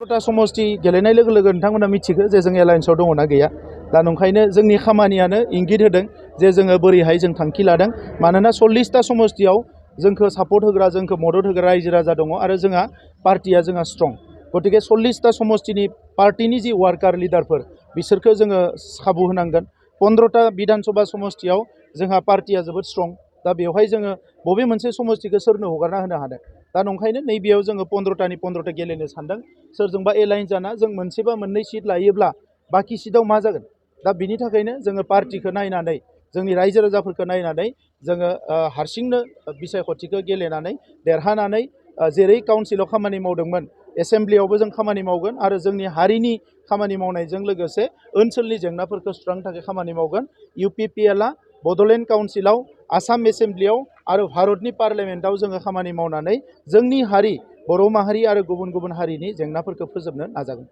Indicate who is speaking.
Speaker 1: 15टा समष्टि गेलेनाय लोगो लोगो नोंथांमोना मिथिगौ जे जों एलायन्सआव दङना गैया। दा नंखायनो जोंनि खामानियानो इंगित होदों जे जोङो बोरैहाय जों थांखि लादों। मानोना 40टा समष्टियाव जोंखौ सापर्ट होग्रा जोंखौ मदद होग्रा रायजो राजा दङ आरो जोंहा पार्टिया जोंहा स्ट्रं। गतिके 40टा समष्टिनि पार्टिनि जि वार्कार लिडारफोर बिसोरखौ जोङो खाबु होनांगोन। 15टा बिधानसभा समष्टियाव जोंहा पार्टिया जोबोद स्ट्रं। दा बेवहाय जोङो बबे मोनसे समष्टिखौ सोरनो हगारना होनो हादों। दा नंखायनो नैबेयाव जोङो 15टानि 15टा गेलेनो सानदों। सोरजोंबा एलायन्स जाना जों मोनसेबा मोननै सिट लायोब्ला बाखि सिटआव मा जागोन। दा बिनि थाखायनो जोङो पार्टिखौ नायनानै जोंनि रायजो राजाफोरखौ नायनानै जोङो हारसिंनो बिसायख'थिखौ गेलेनानै देरहानानै जेरै काउन्सिलाव खामानि मावदोंमोन एसेमब्लियावबो जों खामानि मावगोन आरो जोंनि हारिनि खामानि मावनायजों लोगोसे ओनसोलनि जेंनाफोरखौ सुस्रांनो थाखाय खामानि मावगोन। UPPLआ बड'लेण्ड काउन्सिलाव आसाम एसेमब्लियाव आरो भारतनि पार्लियामेन्टआव जोङो खामानि मावनानै जोंनि हारि बर' माहारि आरो गुबुन गुबुन हारिनि जेंनाफोरखौ फोजोबनो नाजागोन।